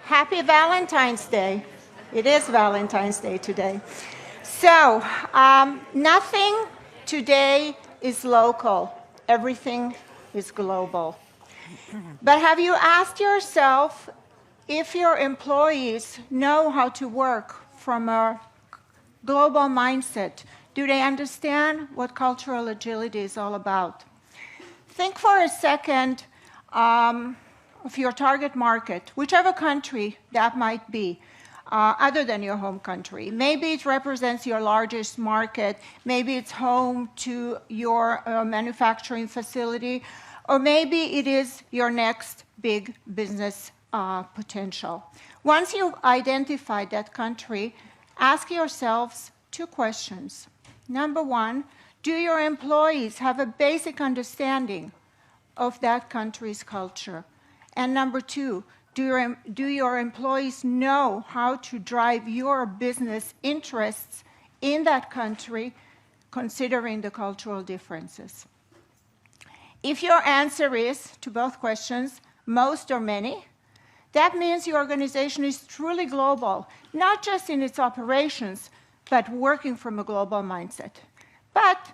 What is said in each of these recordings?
Happy Valentine's Day. It is Valentine's Day today. So, nothing today is local. Everything is global. But have you asked yourself if your employees know how to work from a global mindset? Do they understand what cultural agility is all about? Think for a second of your target market, whichever country that might be, other than your home country. Maybe it represents your largest market, maybe it's home to your manufacturing facility, or maybe it is your next big business potential. Once you've identified that country, ask yourselves two questions. Number one, do your employees have a basic understanding of that country's culture? And number two, do your employees know how to drive your business interests in that country, considering the cultural differences? If your answer is, to both questions, most or many, that means your organization is truly global, not just in its operations, but working from a global mindset. But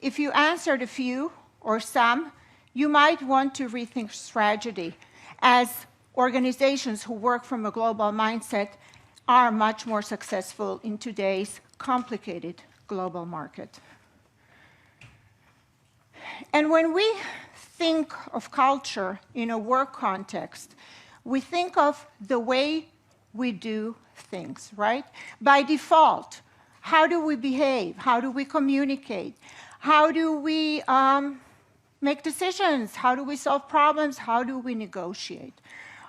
if you answered a few or some, you might want to rethink strategy, as organizations who work from a global mindset are much more successful in today's complicated global market. And when we think of culture in a work context, we think of the way we do things, right? By default, how do we behave? How do we communicate? How do we make decisions? How do we solve problems? How do we negotiate?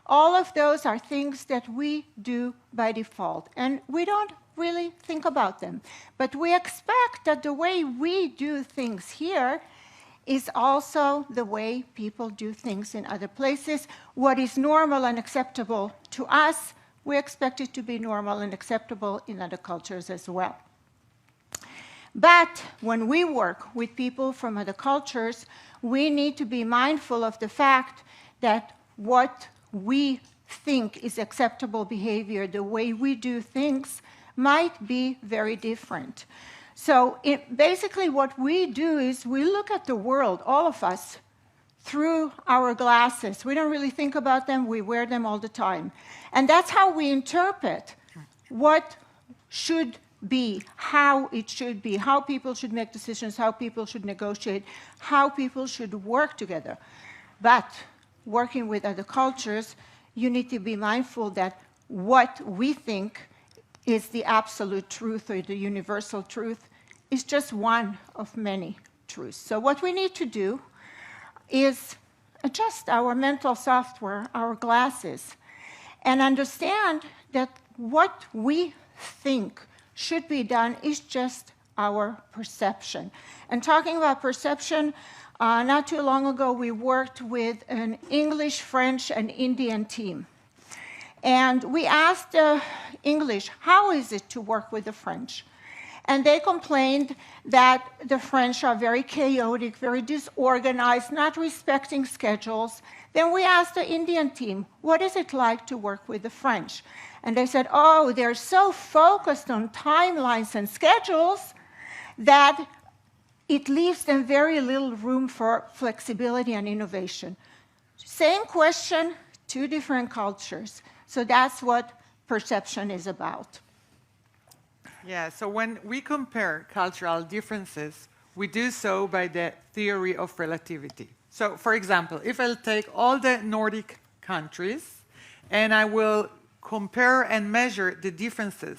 All of those are things that we do by default, and we don't really think about them. But we expect that the way we do things here is also the way people do things in other places. What is normal and acceptable to us, we expect it to be normal and acceptable in other cultures as well. But when we work with people from other cultures, we need to be mindful of the fact that what we think is acceptable behavior, the way we do things, might be very different. So basically what we do is we look at the world, all of us, through our glasses. We don't really think about them, we wear them all the time. And that's how we interpret what should be, how it should be, how people should make decisions, how people should negotiate, how people should work together. But working with other cultures, you need to be mindful that what we think is the absolute truth or the universal truth is just one of many truths. So what we need to do is adjust our mental software, our glasses, and understand that what we think should be done is just our perception. And talking about perception, not too long ago we worked with an English, French, and Indian team. And we asked the English, how is it to work with the French? And they complained that the French are very chaotic, very disorganized, not respecting schedules. Then we asked the Indian team, what is it like to work with the French? And they said, oh, they're so focused on timelines and schedules that it leaves them very little room for flexibility and innovation. Same question, two different cultures. So that's what perception is about. Yeah, so when we compare cultural differences, we do so by the theory of relativity. So, for example, if I'll take all the Nordic countries and I will compare and measure the differences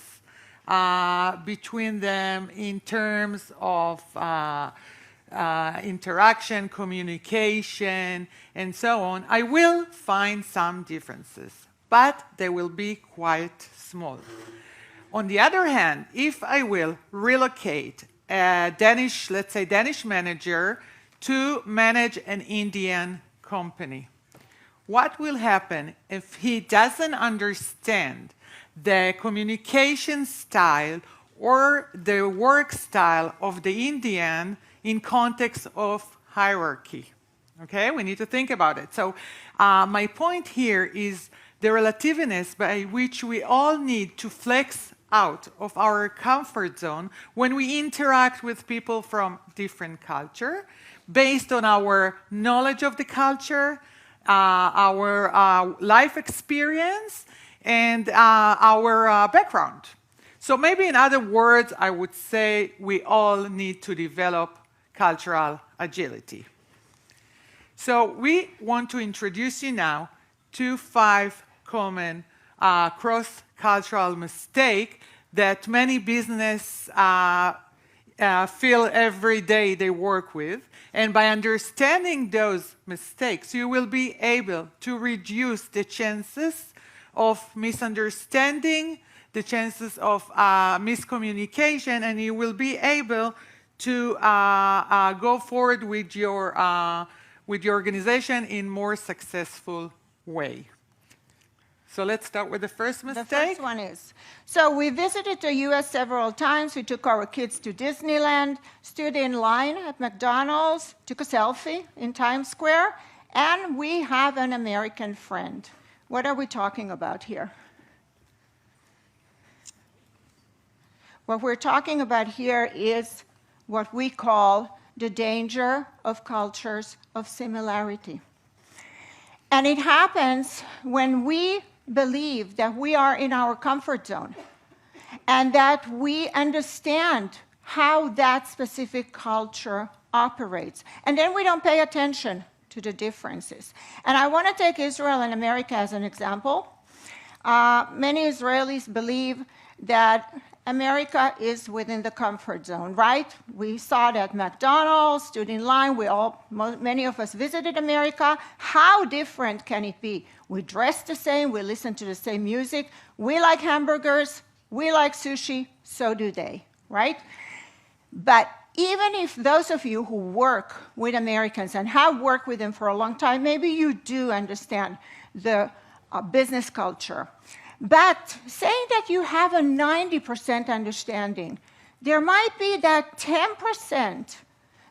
between them in terms of interaction, communication, and so on, I will find some differences, but they will be quite small. On the other hand, if I will relocate a Danish, let's say Danish manager to manage an Indian company, what will happen if he doesn't understand the communication style or the work style of the Indian in context of hierarchy? Okay, we need to think about it. So my point here is the relativeness by which we all need to flex out of our comfort zone when we interact with people from different culture, based on our knowledge of the culture, our life experience, and our background. So maybe in other words, I would say we all need to develop cultural agility. So we want to introduce you now to 5 common cross-cultural mistakes that many business feel every day they work with. And by understanding those mistakes, you will be able to reduce the chances of misunderstanding, the chances of miscommunication, and you will be able to go forward with your organization in a more successful way. So let's start with the first mistake. The first one is, so we visited the US several times. We took our kids to Disneyland, stood in line at McDonald's, took a selfie in Times Square, and we have an American friend. What are we talking about here? What we're talking about here is what we call the danger of cultures of similarity. And it happens when we believe that we are in our comfort zone and that we understand how that specific culture operates. And then we don't pay attention to the differences. And I want to take Israel and America as an example. Many Israelis believe that America is within the comfort zone, right? We saw it at McDonald's, stood in line. Many of us visited America. How different can it be? We dress the same. We listen to the same music. We like hamburgers. We like sushi. So do they, right? But even if those of you who work with Americans and have worked with them for a long time, maybe you do understand the business culture. But saying that you have a 90% understanding, there might be that 10%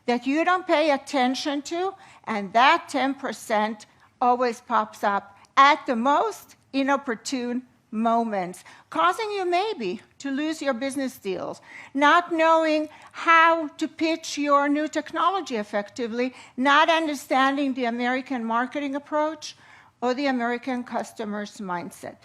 that you don't pay attention to, and that 10% always pops up at the most inopportune moments, causing you maybe to lose your business deals, not knowing how to pitch your new technology effectively, not understanding the American marketing approach or the American customer's mindset.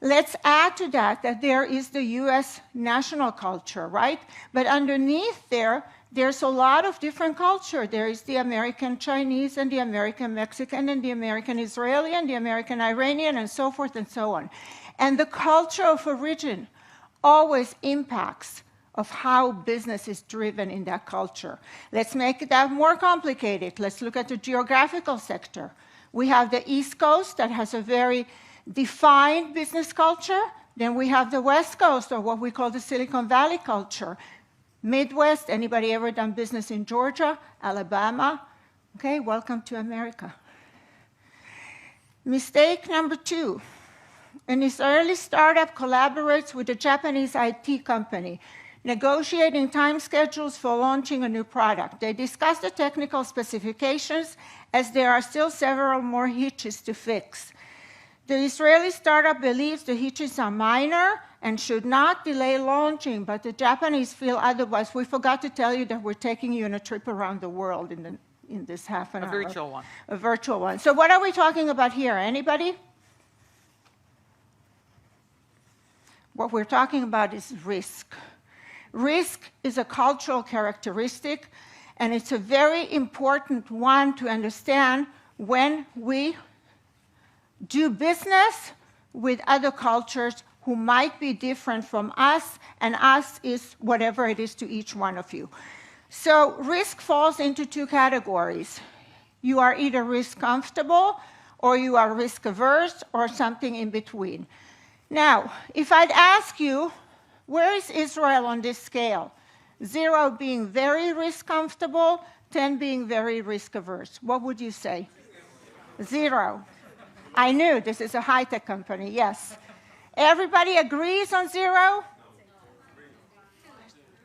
Let's add to that there is the US national culture, right? But underneath there's a lot of different culture. There is the American Chinese and the American Mexican and the American Israeli and the American Iranian and so forth and so on. And the culture of origin always impacts of how business is driven in that culture. Let's make that more complicated. Let's look at the geographical sector. We have the East Coast that has a very defined business culture. Then we have the West Coast, or what we call the Silicon Valley culture. Midwest, anybody ever done business in Georgia, Alabama? Okay, welcome to America. Mistake number 2. An Israeli startup collaborates with a Japanese IT company, negotiating time schedules for launching a new product. They discuss the technical specifications as there are still several more hitches to fix. The Israeli startup believes the hitches are minor and should not delay launching, but the Japanese feel otherwise. We forgot to tell you that we're taking you on a trip around the world in this half an hour. A virtual one. A virtual one. So what are we talking about here? Anybody? What we're talking about is risk. Risk is a cultural characteristic, and it's a very important one to understand when we do business with other cultures who might be different from us, and us is whatever it is to each one of you. So risk falls into 2 categories. You are either risk comfortable, or you are risk averse, or something in between. Now, if I'd ask you, where is Israel on this scale? 0 being very risk comfortable, 10 being very risk averse. What would you say? 0. I knew this is a high-tech company, yes. Everybody agrees on 0?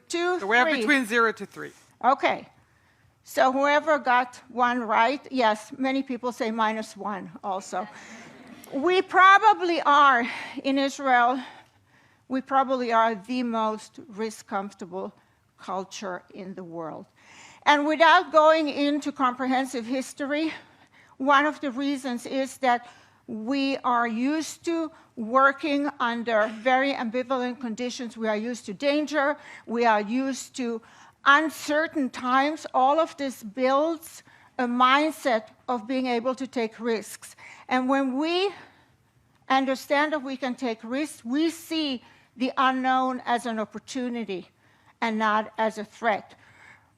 2, So we're 3. between 0 to 3. Okay. So whoever got 1 right, yes, many people say -1 also. We probably are, in Israel, we probably are the most risk-comfortable culture in the world. And without going into comprehensive history, one of the reasons is that we are used to working under very ambivalent conditions. We are used to danger. We are used to uncertain times. All of this builds a mindset of being able to take risks. And when we understand that we can take risks, we see the unknown as an opportunity and not as a threat.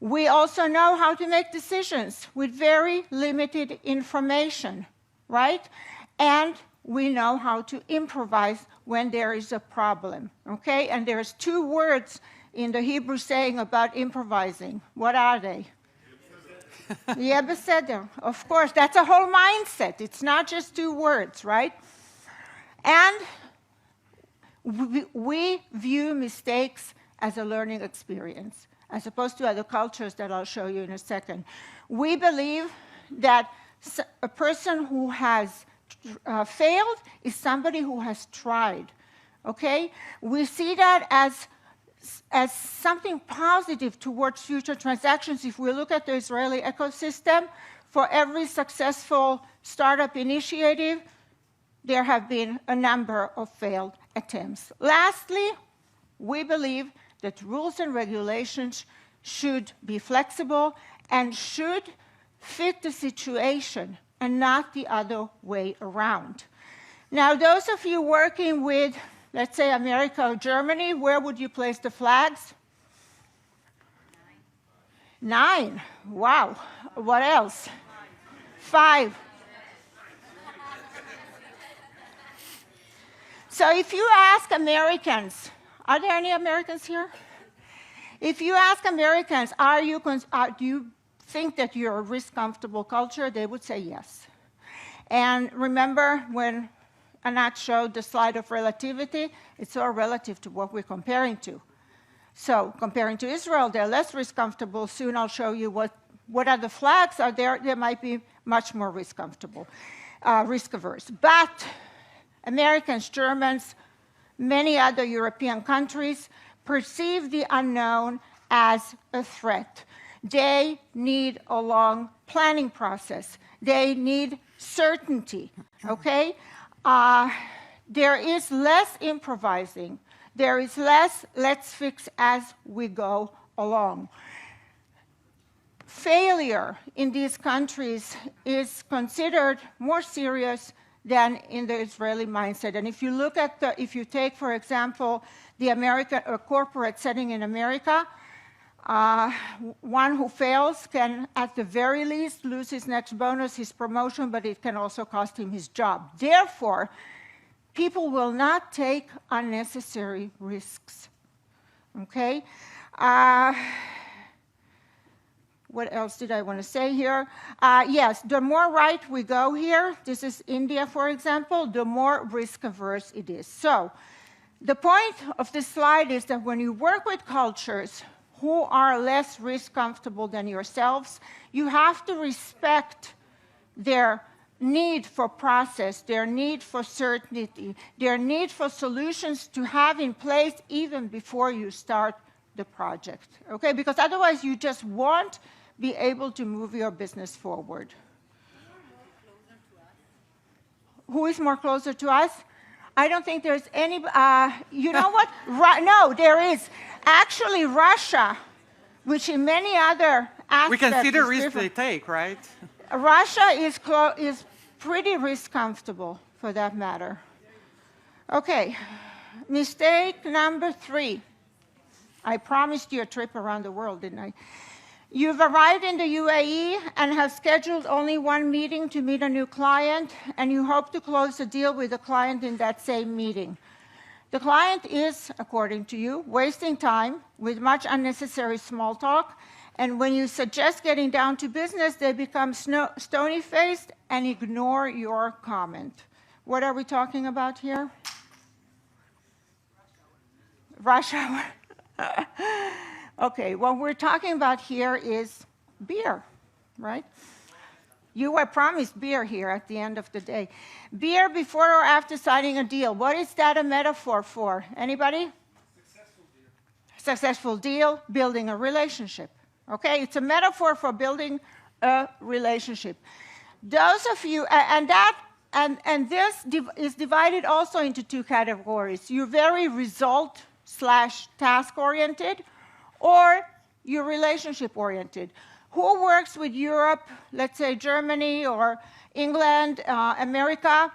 We also know how to make decisions with very limited information, right? And we know how to improvise when there is a problem, okay? And there's two words in the Hebrew saying about improvising. What are they? Yeah, beseder. Of course, that's a whole mindset. It's not just two words, right? And we view mistakes as a learning experience, as opposed to other cultures that I'll show you in a second. We believe that a person who has failed is somebody who has tried, okay? We see that as something positive towards future transactions. If we look at the Israeli ecosystem, for every successful startup initiative, there have been a number of failed attempts. Lastly, we believe that rules and regulations should be flexible and should fit the situation and not the other way around. Now, those of you working with, let's say, America or Germany, where would you place the flags? 9. Wow. What else? 5. So if you ask Americans, are there any Americans here? If you ask Americans, do you think that you're a risk-comfortable culture? They would say yes. And remember when Anat showed the slide of relativity? It's all relative to what we're comparing to. So comparing to Israel, they're less risk-comfortable. Soon I'll show you what other flags are there. They might be much more risk-comfortable, risk-averse. But Americans, Germans, many other European countries perceive the unknown as a threat. They need a long planning process. They need certainty, okay? There is less improvising. There is less, let's fix as we go along. Failure in these countries is considered more serious than in the Israeli mindset. And if you look at if you take, for example, the American corporate setting in America, one who fails can, at the very least, lose his next bonus, his promotion, but it can also cost him his job. Therefore, people will not take unnecessary risks, okay? What else did I want to say here? Yes, the more right we go here, this is India, for example, the more risk-averse it is. So the point of this slide is that when you work with cultures who are less risk-comfortable than yourselves, you have to respect their need for process, their need for certainty, their need for solutions to have in place even before you start the project, okay? Because otherwise you just won't be able to move your business forward. Who is more closer to us? I don't think there's any, you know what? No, there is. Actually, Russia, which in many other aspects we can see the risk they take, right? Russia is pretty risk-comfortable, for that matter. Okay, mistake number 3. I promised you a trip around the world, didn't I? You've arrived in the UAE and have scheduled only one meeting to meet a new client, and you hope to close the deal with the client in that same meeting. The client is, according to you, wasting time with much unnecessary small talk, and when you suggest getting down to business, they become stony-faced and ignore your comment. What are we talking about here? Rush hour. Okay, what we're talking about here is beer, right? You were promised beer here at the end of the day. Beer before or after signing a deal. What is that a metaphor for? Anybody? Successful deal. Successful deal, building a relationship. Okay, it's a metaphor for building a relationship. Those of you, and this is divided also into two categories. You're very result/task oriented, or you're relationship oriented. Who works with Europe, let's say Germany or England, America?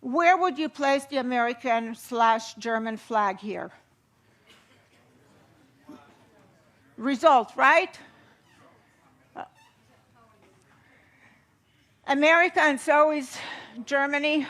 Where would you place the American/German flag here? Result, right? America, and so is Germany,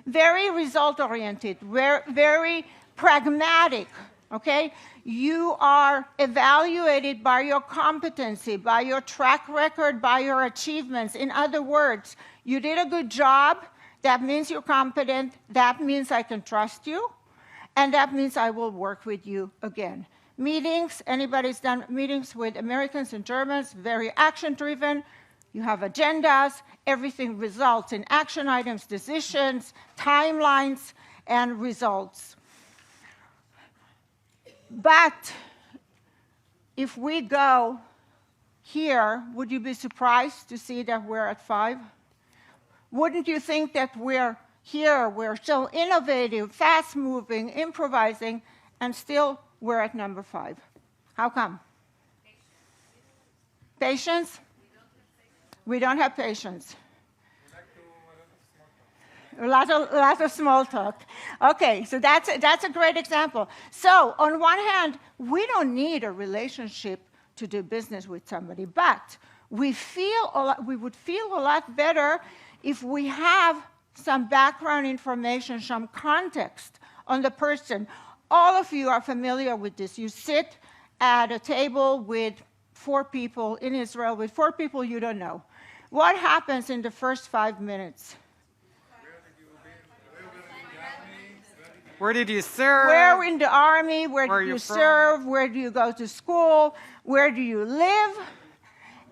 very result-oriented, very pragmatic, okay? You are evaluated by your competency, by your track record, by your achievements. In other words, you did a good job, that means you're competent, that means I can trust you, and that means I will work with you again. Meetings, anybody's done meetings with Americans and Germans, very action-driven. You have agendas, everything results in action items, decisions, timelines, and results. But if we go here, would you be surprised to see that we're at 5? Wouldn't you think that we're here, we're so innovative, fast-moving, improvising, and still we're at number 5? How come? Patience? We don't have patience. A lot of small talk. Okay, so that's a great example. So on one hand, we don't need a relationship to do business with somebody, but we would feel a lot better if we have some background information, some context on the person. All of you are familiar with this. You sit at a table with 4 people in Israel, with 4 people you don't know. What happens in the first 5 minutes? Where did you serve? Where in the army? Where do you serve? Where do you go to school? Where do you live?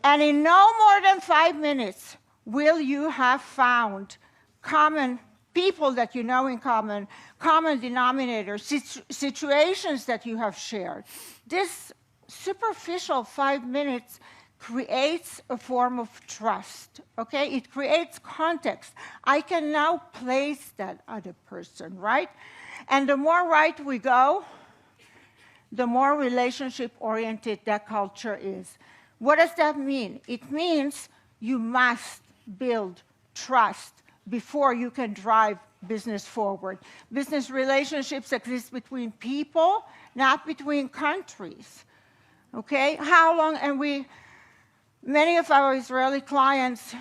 And in no more than 5 minutes will you have found common people that you know in common, common denominators, situations that you have shared. This superficial 5 minutes creates a form of trust, okay? It creates context. I can now place that other person, right? And the more right we go, the more relationship-oriented that culture is. What does that mean? It means you must build trust before you can drive business forward. Business relationships exist between people, not between countries, okay? How long, and many of our Israeli clients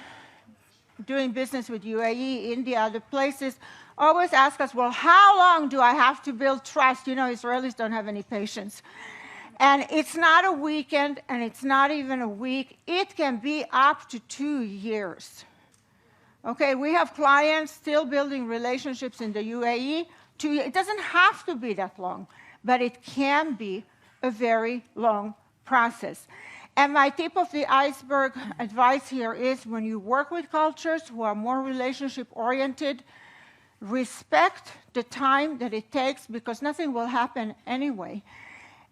doing business with UAE, India, other places, always ask us, well, how long do I have to build trust? You know, Israelis don't have any patience. And it's not a weekend, and it's not even a week. It can be up to 2 years. Okay, we have clients still building relationships in the UAE. It doesn't have to be that long, but it can be a very long process. And my tip of the iceberg advice here is when you work with cultures who are more relationship-oriented, respect the time that it takes because nothing will happen anyway.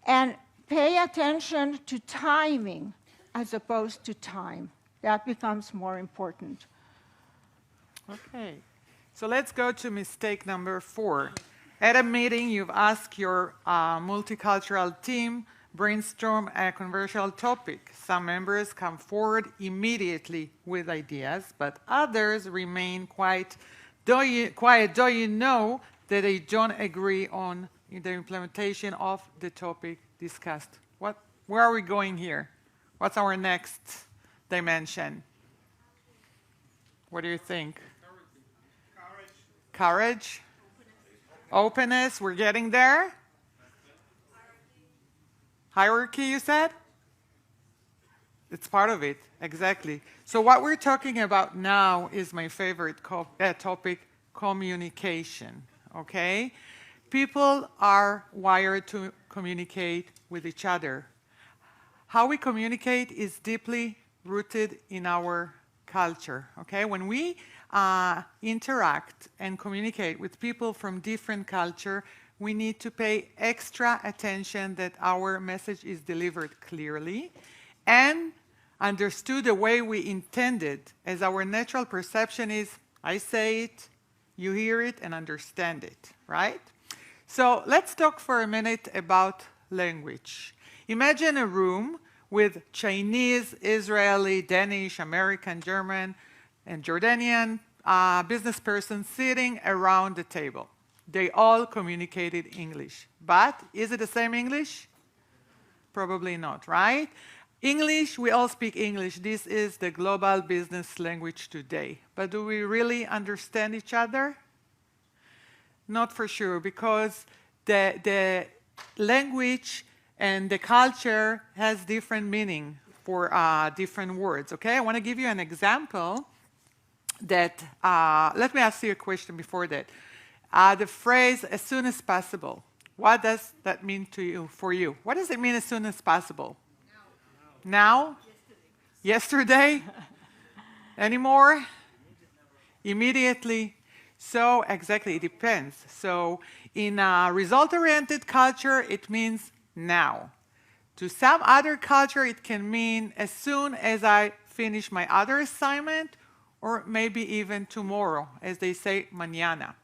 And pay attention to timing as opposed to time. That becomes more important. Okay, so let's go to mistake number 4. At a meeting, you've asked your multicultural team brainstorm a controversial topic. Some members come forward immediately with ideas, but others remain quiet. Though you know that they don't agree on the implementation of the topic discussed. Where are we going here? What's our next dimension? What do you think? Courage. Openness. We're getting there. Hierarchy, you said? It's part of it, exactly. So what we're talking about now is my favorite topic, communication, okay? People are wired to communicate with each other. How we communicate is deeply rooted in our culture, okay? When we interact and communicate with people from different culture, we need to pay extra attention that our message is delivered clearly and understood the way we intended, as our natural perception is, I say it, you hear it, and understand it, right? So let's talk for a minute about language. Imagine a room with Chinese, Israeli, Danish, American, German, and Jordanian business persons sitting around the table. They all communicated English. But is it the same English? Probably not, right? English, we all speak English. This is the global business language today. But do we really understand each other? Not for sure, because the language and the culture has different meaning for different words, okay? I want to give you an example that, let me ask you a question before that. The phrase, as soon as possible, what does that mean to you, for you? What does it mean as soon as possible? Now? Yesterday? Anymore? Immediately? So, exactly, it depends. So, in a result-oriented culture, it means now. To some other culture, it can mean as soon as I finish my other assignment, or maybe even tomorrow, as they say, mañana.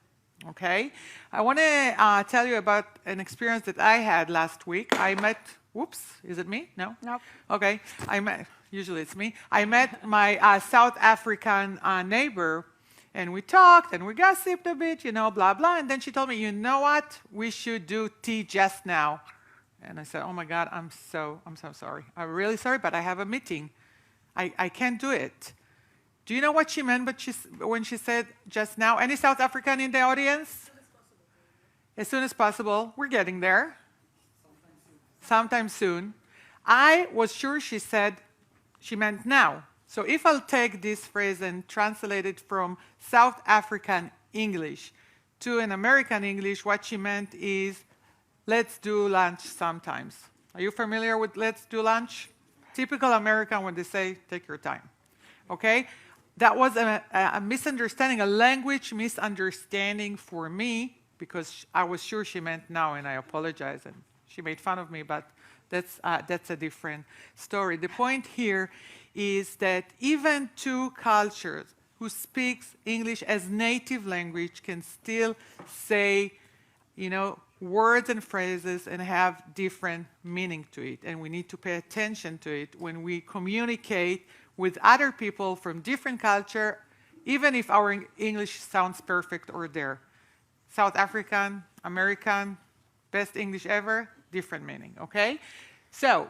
Okay? I want to tell you about an experience that I had last week. I met, whoops, is it me? No? Nope. Okay. Usually it's me. I met my South African neighbor, and we talked, and we gossiped a bit, you know, blah, blah. And then she told me, you know what? We should do tea just now. And I said, oh, my God, I'm so sorry. I'm really sorry, but I have a meeting. I can't do it. Do you know what she meant when she said just now? Any South African in the audience? As soon as possible. We're getting there. Sometime soon. I was sure she said she meant now. So if I'll take this phrase and translate it from South African English to an American English, what she meant is, let's do lunch sometimes. Are you familiar with let's do lunch? Typical American when they say, take your time. Okay? That was a misunderstanding, a language misunderstanding for me, because I was sure she meant now, and I apologize. And she made fun of me, but that's a different story. The point here is that even two cultures who speaks English as native language can still say, you know, words and phrases and have different meaning to it. And we need to pay attention to it when we communicate with other people from different culture, even if our English sounds perfect or there. South African, American, best English ever, different meaning, okay? So,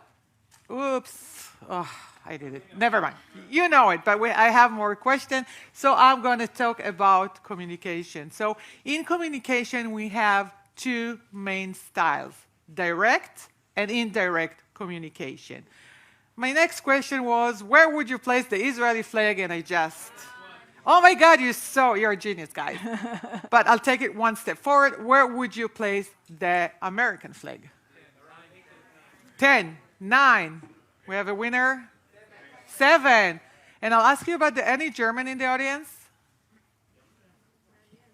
oops, oh, I did it. Never mind. You know it, but I have more questions. So I'm going to talk about communication. So in communication, we have two main styles, direct and indirect communication. My next question was, where would you place the Israeli flag? And I just, oh my God, you're a genius, guys. But I'll take it one step forward. Where would you place the American flag? 10, 9. We have a winner? 7. And I'll ask you about any German in the audience?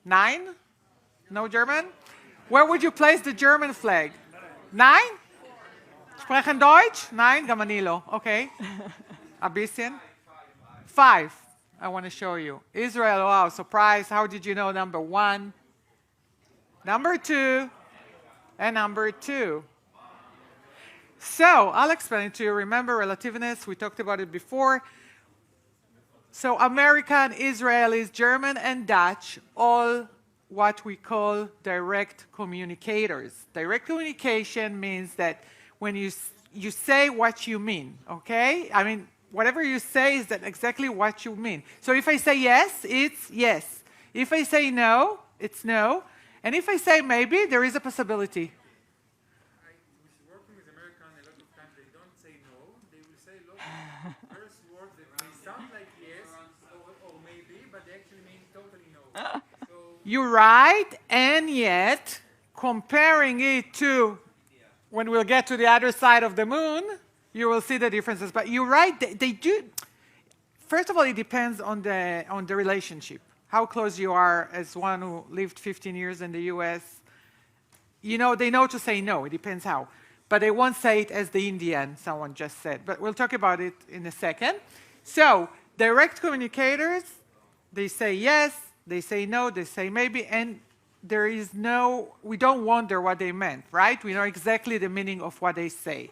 9? No German? Where would you place the German flag? 9? Sprechen Deutsch? 9? Gamanilo. Okay. A bisschen? 5. I want to show you. Israel, wow, surprise. How did you know number 1? Number 2. And number 2. So, I'll explain it to you. Remember relativeness? We talked about it before. So, American, Israelis, German, and Dutch, all what we call direct communicators. Direct communication means that when you say what you mean, okay? I mean, whatever you say is that exactly what you mean. So if I say yes, it's yes. If I say no, it's no. And if I say maybe, there is a possibility. Working with Americans, a lot of times they don't say no. They will say a lot of first words that may sound like yes or maybe, but they actually mean totally no. So You're right, and yet, comparing it to when we'll get to the other side of the moon, you will see the differences. But you're right, they do. first of all, it depends on the relationship, how close you are. As one who lived 15 years in the US, you know, they know to say no. It depends how. But they won't say it as the Indian, someone just said. But we'll talk about it in a second. So direct communicators, they say yes, they say no, they say maybe, and there is no, we don't wonder what they meant, right? We know exactly the meaning of what they say.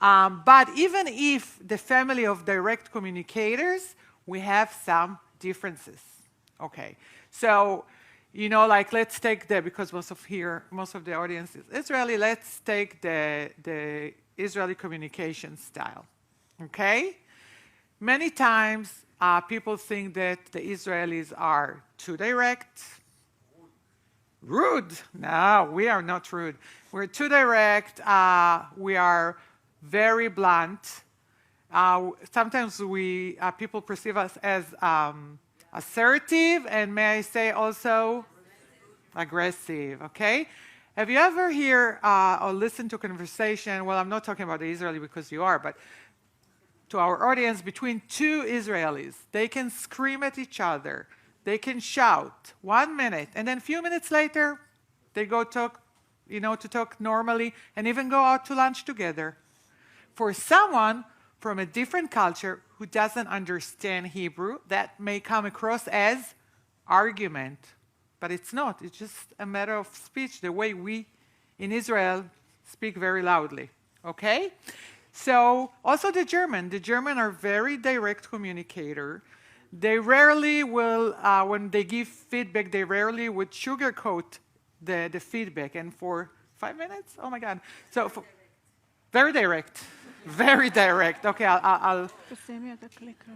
But even if the family of direct communicators, we have some differences. Okay, so, you know, like let's take because most of the audience is Israeli, let's take the Israeli communication style, okay? Many times people think that the Israelis are too direct, rude. No, we are not rude. We're too direct, we are very blunt. Sometimes people perceive us as assertive, and may I say also aggressive, okay? Have you ever hear or listened to a conversation, well, I'm not talking about the Israeli because you are, but to our audience, between two Israelis, they can scream at each other, they can shout 1 minute, and then a few minutes later, they go talk, you know, to talk normally, and even go out to lunch together. For someone from a different culture who doesn't understand Hebrew, that may come across as argument. But it's not. It's just a matter of speech, the way we in Israel speak very loudly. Okay? So also the German. The German are very direct communicator. They rarely will, when they give feedback, they rarely would sugarcoat the feedback. And for 5 minutes? Oh my God. So very direct. Very direct. Okay, I'll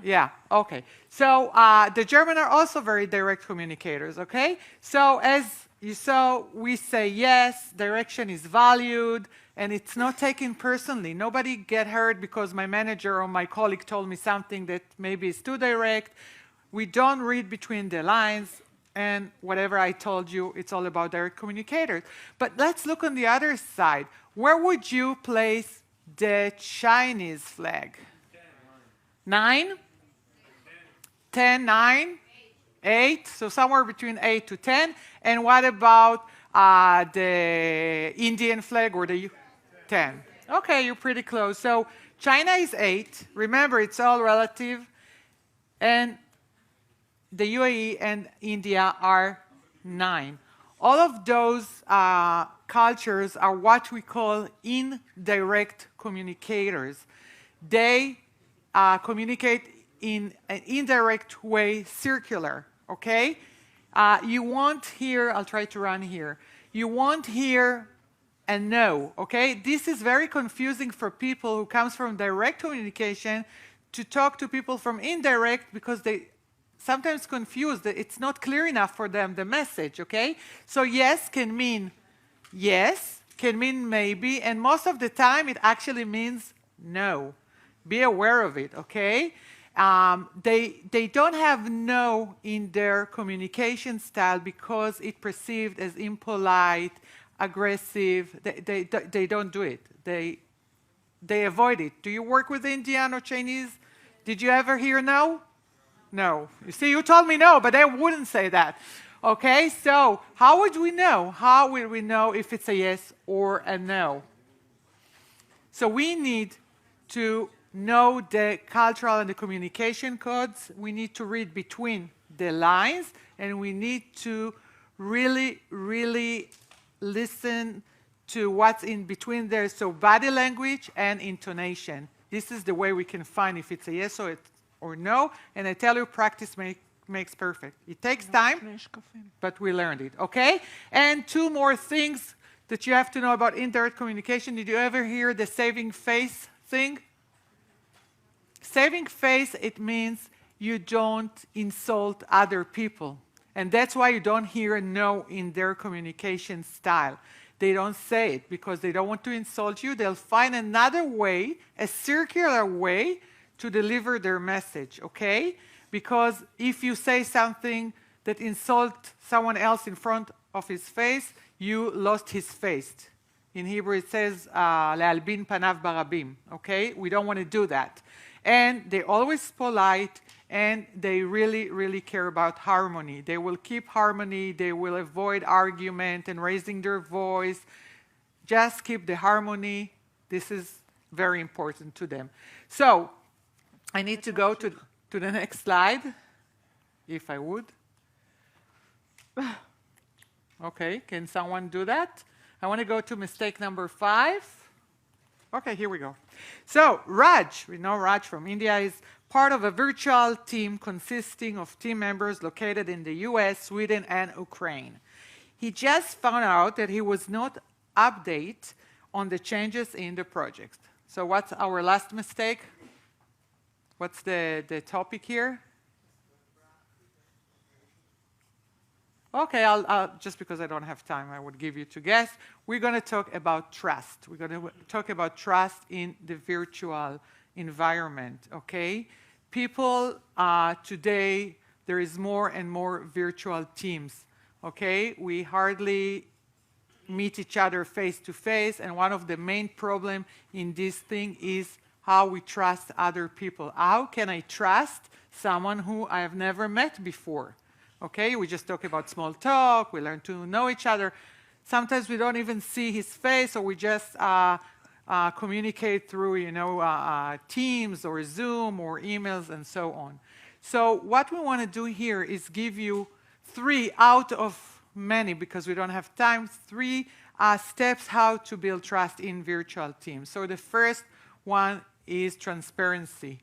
yeah, okay. So the German are also very direct communicators, okay? So as you saw, we say yes, direction is valued, and it's not taken personally. Nobody get hurt because my manager or my colleague told me something that maybe is too direct. We don't read between the lines, and whatever I told you, it's all about direct communicators. But let's look on the other side. Where would you place the Chinese flag? 9? 10, 9? 8? So somewhere between 8 to 10. And what about the Indian flag or the 10? Okay, you're pretty close. So China is 8. Remember, it's all relative. And the UAE and India are 9. All of those cultures are what we call indirect communicators. They communicate in an indirect way, circular, okay? You won't hear, I'll try to run here, you won't hear a no, okay? This is very confusing for people who comes from direct communication to talk to people from indirect because they sometimes confused. It's not clear enough for them, the message, okay? So yes can mean yes, can mean maybe, and most of the time it actually means no. Be aware of it, okay? They don't have no in their communication style because it's perceived as impolite, aggressive. They don't do it. They avoid it. Do you work with Indian or Chinese? Did you ever hear no? No. You see, you told me no, but I wouldn't say that. Okay, so how would we know? How will we know if it's a yes or a no? So we need to know the cultural and the communication codes. We need to read between the lines, and we need to really, really listen to what's in between there. So body language and intonation. This is the way we can find if it's a yes or no, and I tell you, practice makes perfect. It takes time, but we learned it, okay? And 2 more things that you have to know about indirect communication. Did you ever hear the saving face thing? Saving face, it means you don't insult other people. And that's why you don't hear no in their communication style. They don't say it because they don't want to insult you. They'll find another way, a circular way, to deliver their message, okay? Because if you say something that insults someone else in front of his face, you lost his face. In Hebrew it says, "Le'albin panav barabim," okay? We don't want to do that. And they're always polite, and they really, really care about harmony. They will keep harmony, they will avoid argument and raising their voice. Just keep the harmony. This is very important to them. So, I need to go to the next slide, if I would. Okay, can someone do that? I want to go to mistake number 5. Okay, here we go. So, Raj, we know Raj from India, is part of a virtual team consisting of team members located in the US, Sweden, and Ukraine. He just found out that he was not updated on the changes in the project. So what's our last mistake? What's the topic here? Okay, I'll, just because I don't have time, I would give you to guess. We're going to talk about trust. We're going to talk about trust in the virtual environment, okay? People today, there is more and more virtual teams, okay? We hardly meet each other face to face, and one of the main problems in this thing is how we trust other people. How can I trust someone who I have never met before? Okay, we just talk about small talk, we learn to know each other. Sometimes we don't even see his face, or we just communicate through, Teams or Zoom or emails and so on. So what we want to do here is give you 3 out of many, because we don't have time, 3 steps how to build trust in virtual teams. So the first one is transparency.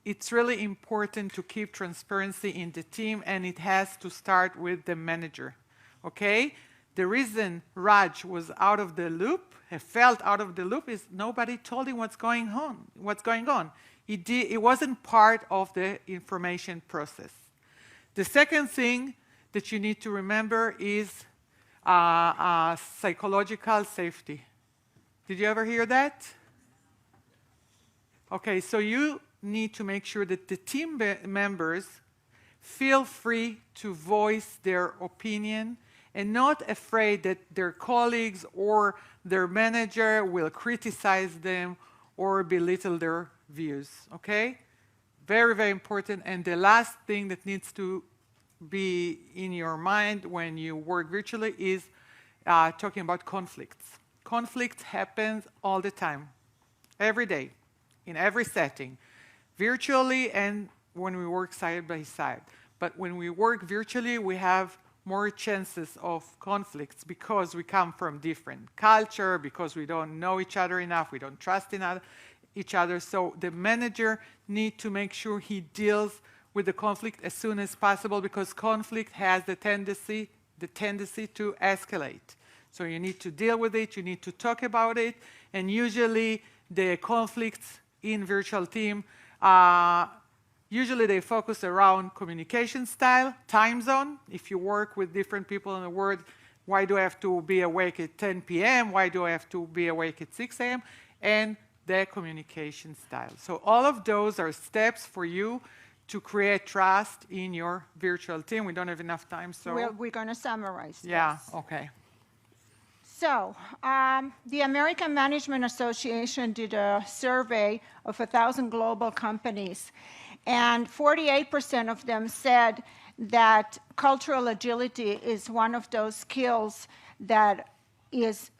It's really important to keep transparency in the team, and it has to start with the manager, okay? The reason Raj was out of the loop, felt out of the loop, is nobody told him what's going on. It wasn't part of the information process. The second thing that you need to remember is psychological safety. Did you ever hear that? Okay, so you need to make sure that the team members feel free to voice their opinion and not afraid that their colleagues or their manager will criticize them or belittle their views, okay? Very, very important. And the last thing that needs to be in your mind when you work virtually is talking about conflicts. Conflicts happen all the time, every day, in every setting, virtually and when we work side by side. But when we work virtually, we have more chances of conflicts because we come from different culture, because we don't know each other enough, we don't trust each other. So the manager needs to make sure he deals with the conflict as soon as possible, because conflict has the tendency to escalate. So you need to deal with it, you need to talk about it, and usually the conflicts in virtual team, usually they focus around communication style, time zone. If you work with different people in the world, why do I have to be awake at 10 p.m.? Why do I have to be awake at 6 a.m.? And the communication style. So all of those are steps for you to create trust in your virtual team. We don't have enough time, so... We're going to summarize this. Yeah, okay. So, the American Management Association did a survey of 1,000 global companies, and 48% of them said that cultural agility is one of those skills that is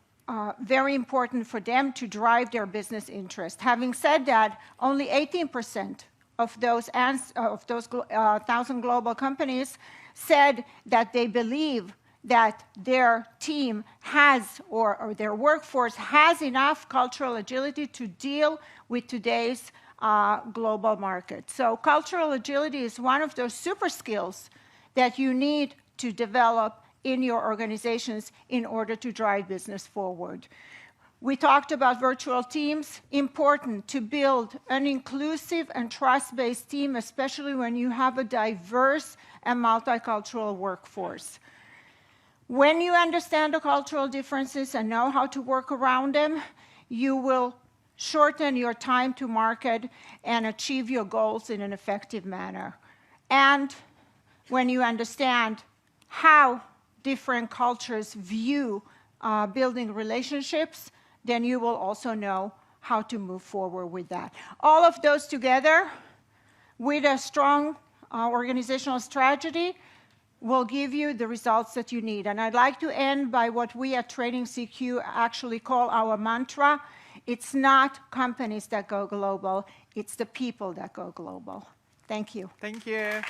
very important for them to drive their business interest. Having said that, only 18% of those 1,000 global companies said that they believe that their team has, or their workforce has enough cultural agility to deal with today's global market. So cultural agility is one of those super skills that you need to develop in your organizations in order to drive business forward. We talked about virtual teams. Important to build an inclusive and trust-based team, especially when you have a diverse and multicultural workforce. When you understand the cultural differences and know how to work around them, you will shorten your time to market and achieve your goals in an effective manner. And when you understand how different cultures view building relationships, then you will also know how to move forward with that. All of those together with a strong organizational strategy, will give you the results that you need. And I'd like to end by what we at Trainingcq actually call our mantra. It's not companies that go global, it's the people that go global. Thank you. Thank you.